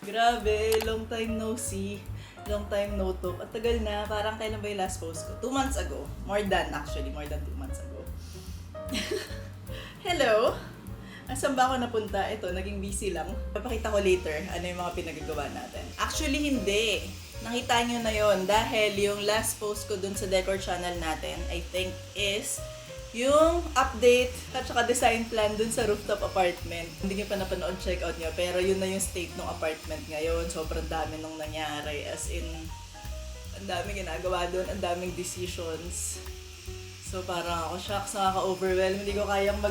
Grabe, long time no see. Long time no talk. At tagal na, parang kailan ba yung last post ko? 2 months ago. More than 2 months ago. Hello! Asan ba ako napunta? Ito, naging busy lang. Papakita ko later ano yung mga pinagagawa natin. Actually, hindi. Nakita nyo na yon dahil yung last post ko dun sa decor channel natin, I think is yung update at saka design plan dun sa rooftop apartment. Hindi nyo pa napanood, check out nyo. Pero yun na yung state ng apartment ngayon. Sobrang dami nung nangyari. As in, ang daming ginagawa dun, ang daming decisions. So parang ako shocks, nakaka-overwhelm. Hindi ko kayang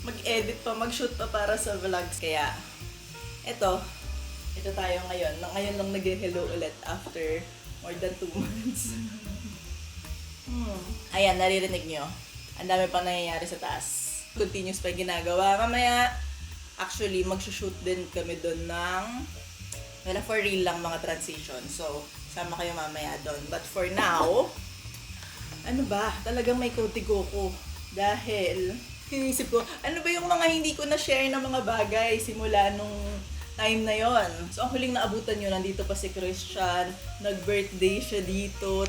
mag-edit pa, mag-shoot pa para sa vlogs. Kaya, ito tayo ngayon. Ngayon lang nag-hello ulit after more than 2 months. Ayan, naririnig nyo. Ang dami pang nangyayari sa taas. Continuous pa yung ginagawa. Mamaya, actually, mag-shoot din kami doon ng, for real lang mga transition. So, sama kayo mamaya doon. But for now, ano ba? Talagang may kotigo ko. Dahil, inisip ko, ano ba yung mga hindi ko na-share na mga bagay simula nung time na yon. So, ang huling naabutan nyo, nandito pa si Christian. Nag-birthday siya dito.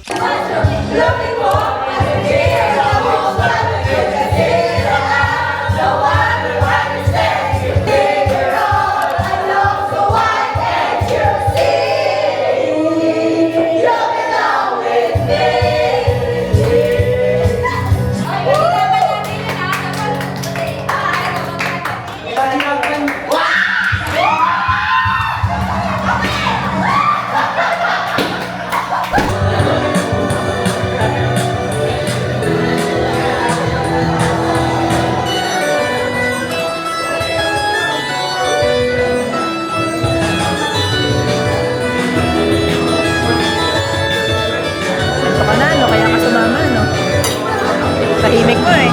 Tahimik mo eh.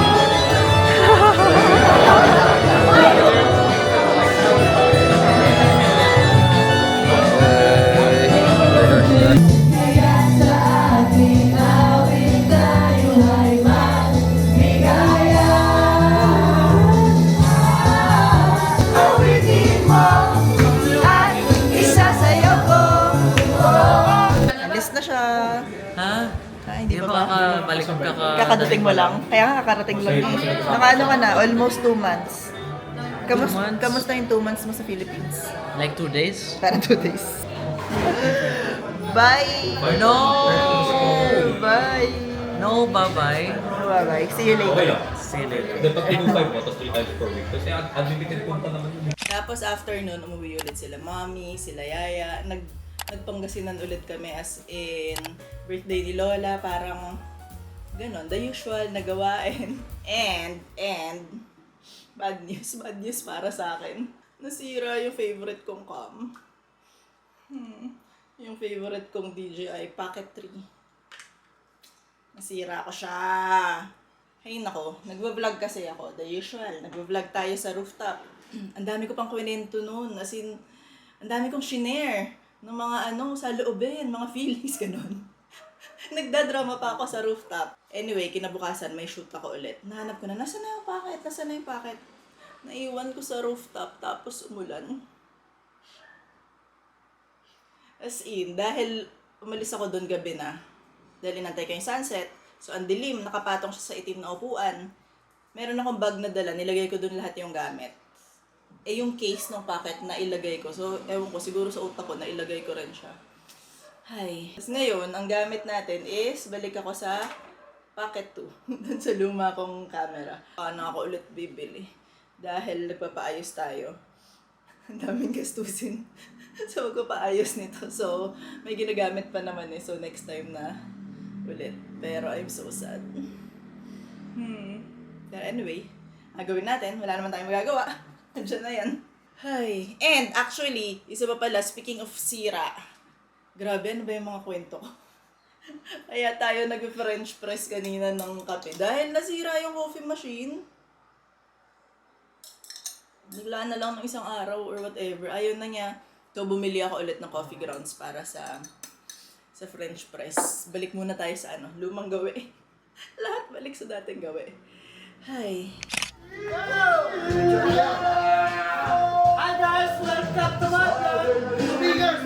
Alis na siya. Ha? Hindi pa ba? Kakabalik ka Kakadating mo lang? Kaya nga kakarating lang. Nakaano ka na? Almost 2 months. Kamusta yung 2 months mo sa Philippines? Like 2 days? Para 2 days. Bye! No! Bye! No, bye-bye. Bye-bye. See you later. See you later. Dapat pinupay mo, tapos 3 times per week. Kasi unlimited phone pa naman yun. Tapos after nun, umuwi ulit sila Mommy, sila Yaya. Nagpanggasinan ulit kami as in birthday ni Lola. Parang ganon, the usual na gawain. And bad news para sa akin. Nasira yung favorite kong cam. Yung favorite kong DJI Pocket 3. Nasira ko siya. Hay nako, nagva-vlog kasi ako. The usual, nagva-vlog tayo sa rooftop. Ang dami ko pang kwento noon. As in, ang dami kong shinare ng mga sa loobin, mga feelings, ganon. Nagdadrama pa ako sa rooftop. Anyway, kinabukasan, may shoot ako ulit. Nahanap ko na, nasaan na yung packet? Naiwan ko sa rooftop, tapos umulan. As in, dahil umalis ako doon gabi na, dahil inantay ko yung sunset, so ang dilim, nakapatong siya sa itim na upuan. Meron akong bag na dala, nilagay ko doon lahat yung gamit. Yung case ng packet na ilagay ko, so ewan ko, siguro sa utak ko na ilagay ko rin siya. Hay. Tapos ngayon, ang gamit natin is, balik ako sa Pocket 2, dun sa luma kong camera. Paano ako ulit bibili? Dahil nagpapaayos tayo. Ang daming gastusin. So, magpapaayos nito. So, may ginagamit pa naman eh. So, next time na ulit. Pero, I'm so sad. Pero anyway, gagawin natin. Wala naman tayong magagawa. Andiyan na yan. Hay. And, actually, isa pa pala, speaking of sira, grabe, ano ba yung mga kwento ko? Kaya tayo nag-French press kanina ng kape. Dahil nasira yung coffee machine. Bigla na lang ng isang araw or whatever. Ayaw na niya. So, bumili ako ulit ng coffee grounds para sa French press. Balik muna tayo sa lumang gawi. Lahat balik sa dating gawi. Hay. Hi guys, welcome to my vlog. Two fingers.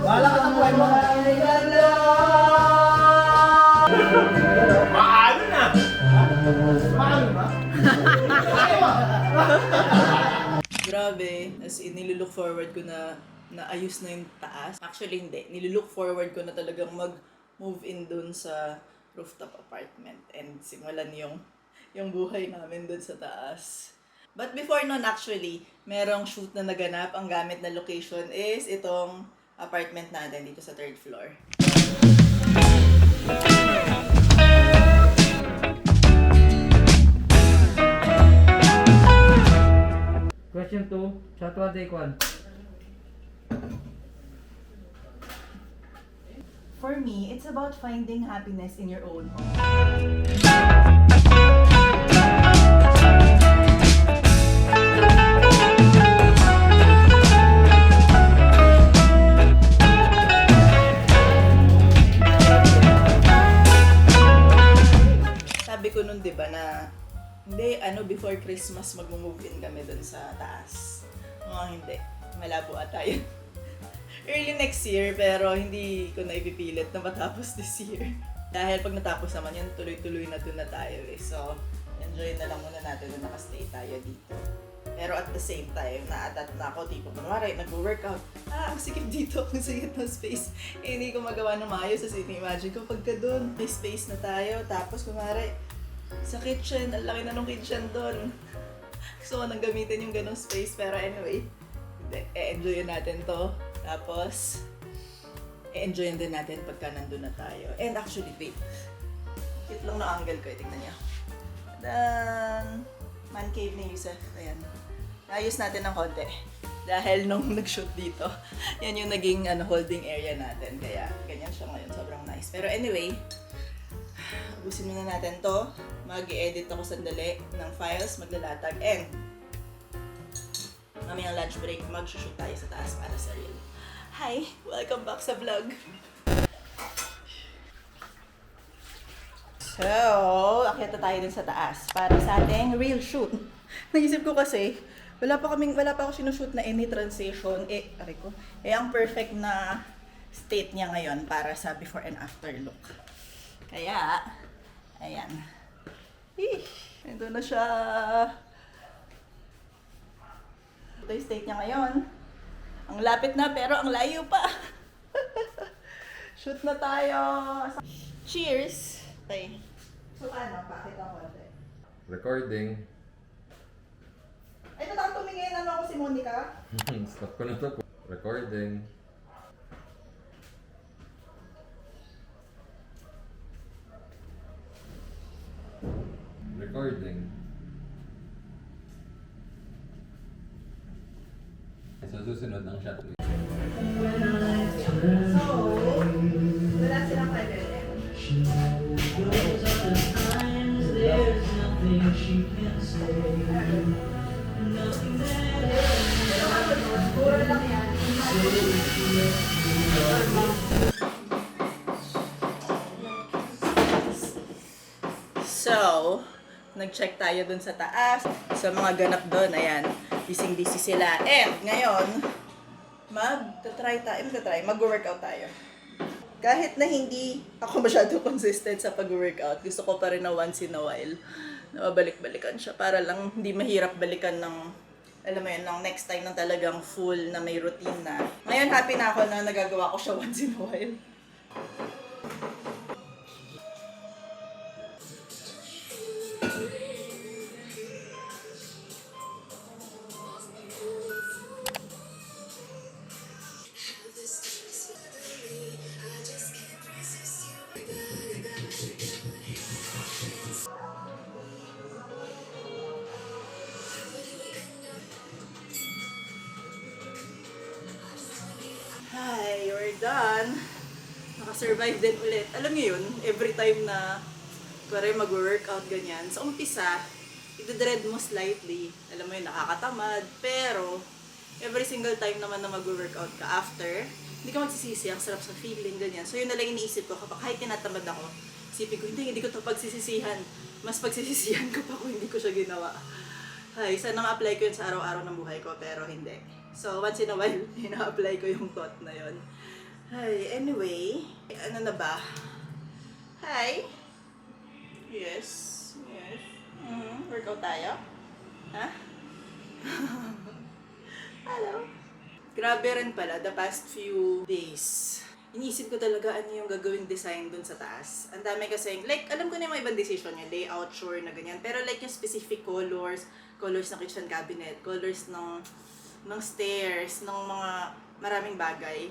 Wala ka sa buhay mo. Maano na? Maano na? Grabe, as in, nilulook forward ko na ayos na yung taas. Actually, hindi. Nilulook forward ko na talagang mag-move in dun sa rooftop apartment and simulan yung buhay namin dun sa taas. But before nun, actually, merong shoot na naganap. Ang gamit na location is itong apartment natin dito sa 3rd floor. Question 2. Chat 1, take 1. For me, it's about finding happiness in your own home. Sabi ko nun, di ba, na hindi, before Christmas mag-move in kami dun sa taas. Hindi. Malabo ata yun. Early next year, pero hindi ko na ipipilit na matapos this year. Dahil pag natapos naman yan, tuloy-tuloy na dun na tayo eh. So, enjoy na lang muna natin na nakastay tayo dito. Pero at the same time, na-adapt na ako. Tipo, kunwari, nag-workout. Ang sikip dito, ang sikip ng space. Hindi ko magawa ng maayos. Kasi imagine ko, pagka dun, may space na tayo. Tapos, kunwari, sa kitchen, ang laki na nung kitchen dun. Gusto ko nang gamitin yung ganong space. Pero anyway, enjoyin natin to. Tapos, enjoyin din natin pagka nandun na tayo. And actually, wait. Cute lang na angle ko. Tingnan niyo. Then, man cave ni Yusef. Ayan. Ayos natin ng konti. Dahil nung nag-shoot dito, yan yung naging holding area natin. Kaya, ganyan siya ngayon. Sobrang nice. Pero anyway, ubusin muna natin to. Mag-i-edit ako sandali ng files, maglalatag. And, mamayang lunch break, mag-shoot tayo sa taas para sa reel. Hi! Welcome back sa vlog! So, akyat na tayo dun sa taas para sa ating reel shoot. Naisip ko kasi, wala pa ako sinushoot na any transition. Aray ko. Ang perfect na state niya ngayon para sa before and after look. Kaya, ayan. Ito na siya. Ito yung state niya ngayon. Ang lapit na pero ang layo pa. Shoot na tayo. Cheers! Okay. So paano? Bakit ang konti? Recording. Ay, tatang tumingin. Ako si Monica? Stop ko na to. Recording. Recording. Sa susunod ng shot. So, wala silang pwede. Puro lang yan. So, nag-check tayo dun sa taas. Sa mga ganap dun, ayan, busy-busy sila. And ngayon, mag-workout tayo. Kahit na hindi ako masyado consistent sa pag-workout, gusto ko pa rin na once in a while na mabalik-balikan siya para lang hindi mahirap balikan ng, alam mo yun, ng next time ng talagang full na may routine na. Ngayon, happy na ako na nagagawa ko siya once in a while. done. Nakasurvive din ulit. Alam niyo yun, every time na kuwari mag-workout ganyan, sa umpisa, i-dread mo slightly. Alam mo yun, nakakatamad. Pero, every single time naman na mag-workout ka after, hindi ka magsisisi, ang sarap sa feeling, ganyan. So yun na lang iniisip ko, kapag kahit tinatamad ako, isipin ko, hindi ko ito pagsisisihan. Mas pagsisisihan ko pa kung hindi ko siya ginawa. Ay, sana ma-apply ko yun sa araw-araw ng buhay ko, pero hindi. So, once in a while, ina-apply ko yung thought na yun. Ay, anyway, ano na ba? Hi! Yes, yes. Workout tayo? Ha? Hello? Grabe rin pala, the past few days. Iniisip ko talaga ano yung gagawing design dun sa taas. Ang dami kasi, like, alam ko na yung mga ibang decision niya, layout, sure na ganyan. Pero like yung specific colors ng kitchen cabinet, colors ng stairs, ng mga maraming bagay.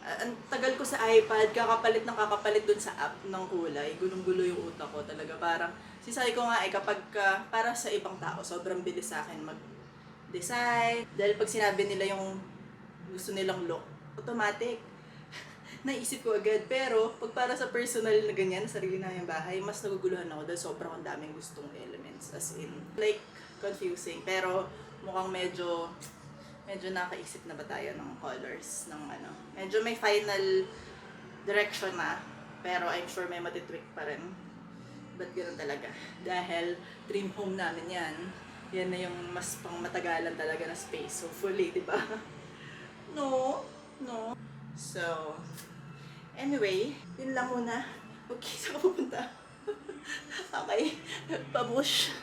Ang tagal ko sa iPad, kakapalit dun sa app ng kulay. Gulong-gulo yung utak ko talaga. Parang, sisay ko nga kapag para sa ibang tao, sobrang bilis sa akin mag-design. Dahil pag sinabi nila yung gusto nilang look, automatic. Naisip ko agad. Pero, pag para sa personal na ganyan, sarili na yung bahay, mas naguguluhan ako dahil sobrang ang daming gustong elements. As in, like, confusing. Pero, mukhang medyo nakaisip na ba tayo ng colors, ng ano. Medyo may final direction na, pero I'm sure may matitweak pa rin. Ba't ganoon talaga? Dahil dream home namin yan. Yan na yung mas pang matagalan talaga na space. Hopefully, di ba? No. So, anyway, yun lang muna. Okay, saan ka pupunta? Okay, pabush.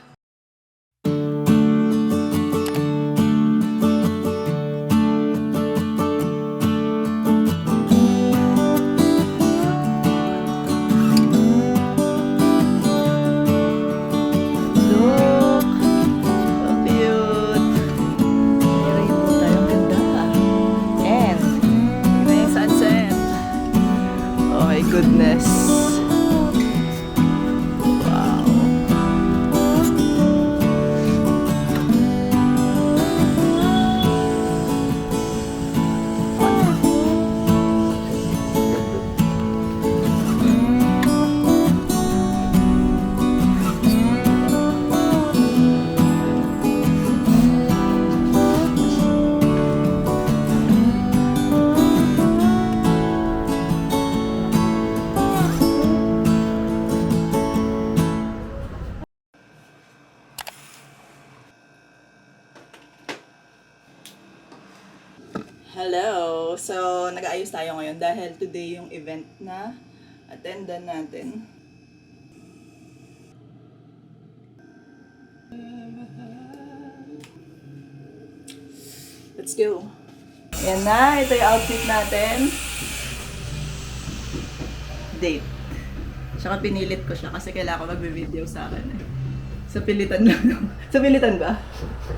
Goodness. Wow. Hello! So, nag-aayos tayo ngayon dahil today yung event na attendan natin. Let's go! Yan na, ito yung outfit natin. Date. Tsaka pinilit ko siya kasi kailangan ko magbe-video sa akin eh. Sa pilitan lang. Sa pilitan ba?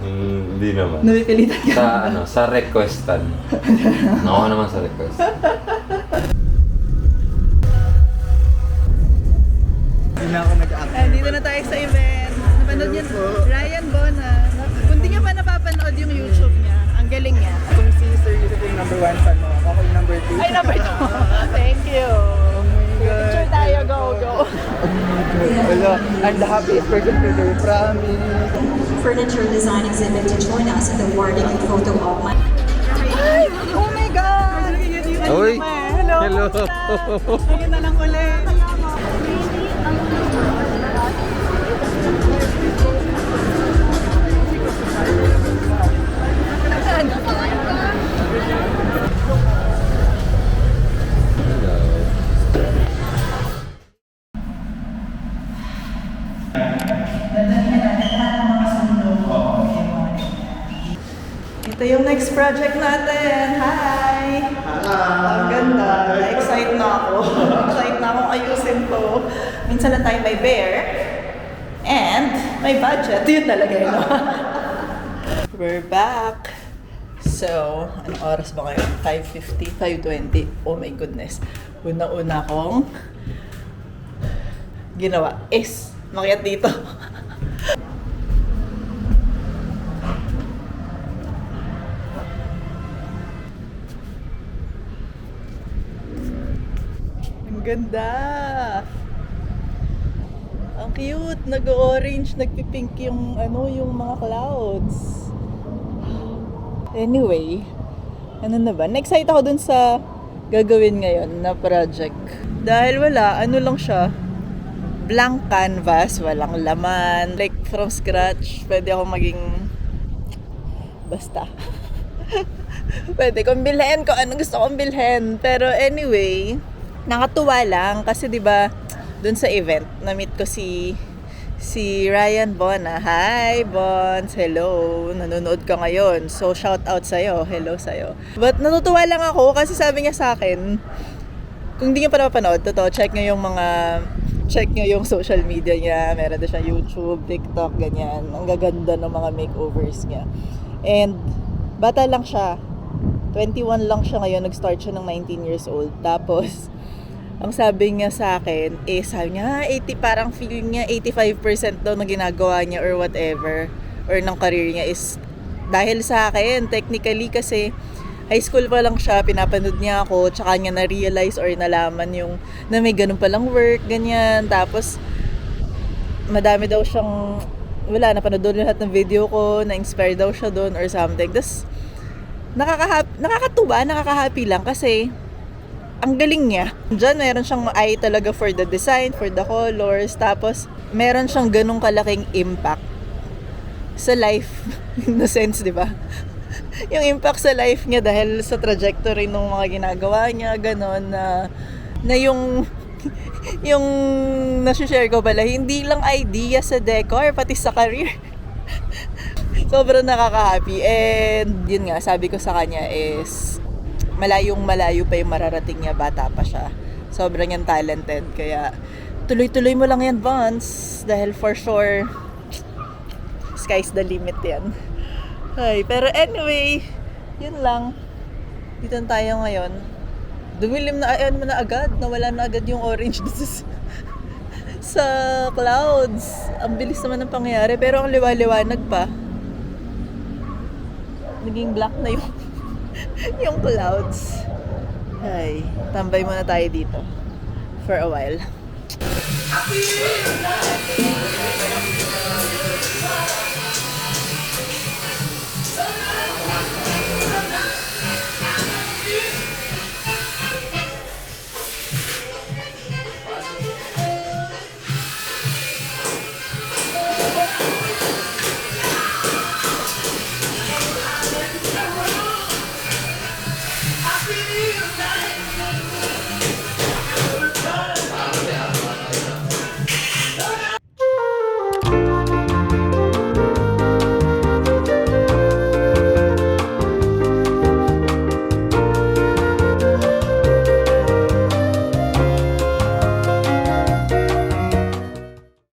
Hindi naman. Napipilitan ka? Sa requestan. Ako naman sa request. Hindi na ako nag-act. Dito na tayo sa event. Napanood niyo Ryan Bona. Kung di niya pa napapanood yung YouTube niya, ang galing niya. Kung si Sir Yusuf yung number 1 fan mo, ako yung number 2. Ay, number 2. Thank you. Picture tayo, go. Hello, I'm the happiest person today, promise. Furniture design exhibit to join us in the awarding and photo op. Ay! Oh my God! Uy! Hello! Hello! Ngayon na lang ulit. Ito yung next project natin. Hi! Ang ganda. Na-excite na ako. Na-excite na akong ayusin to. Minsan lang tayo may bear. And may budget. Yun talaga yun. No? We're back. So, anong oras ba kayo? 5:50, 5:20. Oh my goodness. Una-una kong ginawa is makiat dito. Ganda! Ang cute! Nag-orange, nagpipink yung yung mga clouds. Anyway, ano na ba? Na-excite ako dun sa gagawin ngayon na project. Dahil wala, lang siya, blank canvas, walang laman. Like, from scratch, pwede ako maging basta. Pwede kong bilhin kung anong gusto kong bilhin. Pero anyway, nakatuwa lang kasi 'di ba doon sa event na-meet ko si Ryan Bona. Hi Bons, hello. Nanonood ka ngayon. So shout out sa hello sa But natutuwa lang ako kasi sabi niya sa akin, kung hindi niyo pa napapanood, check niyo yung social media niya. Meron din siya YouTube, TikTok, ganyan. Ang gaganda ng mga makeovers niya. And bata lang siya. 21 lang siya ngayon, nag-start siya ng 19 years old. Tapos, ang sabi niya sa akin, sabi niya, 80, parang feeling niya 85% daw na ginagawa niya or whatever, or ng career niya is dahil sa akin, technically kasi high school pa lang siya, pinapanood niya ako, tsaka niya na-realize or nalaman yung na may ganun palang work, ganyan. Tapos, madami daw siyang, napanood doon lahat ng video ko, na-inspire daw siya doon or something. Tapos, nakaka-happy lang kasi ang galing niya. Diyan, meron siyang eye talaga for the design, for the colors. Tapos, meron siyang ganung kalaking impact sa life. In the sense, di ba? Yung impact sa life niya dahil sa trajectory ng mga ginagawa niya, ganon na yung nasi-share ko pala, hindi lang idea sa decor, pati sa career. Sobrang nakaka-happy. And yun nga, sabi ko sa kanya is malayo pa yung mararating niya, bata pa siya. Sobrang yan talented. Kaya tuloy-tuloy mo lang yan, Vance. Dahil for sure, sky's the limit yan. Ay, pero anyway, yun lang. Dito tayo ngayon. Dumilim na agad. Nawala na agad yung orange sa clouds. Ang bilis naman ng pangyayari. Pero ang liwa-liwanag pa. Naging black na yung clouds. Ay, tambay muna tayo dito for a while.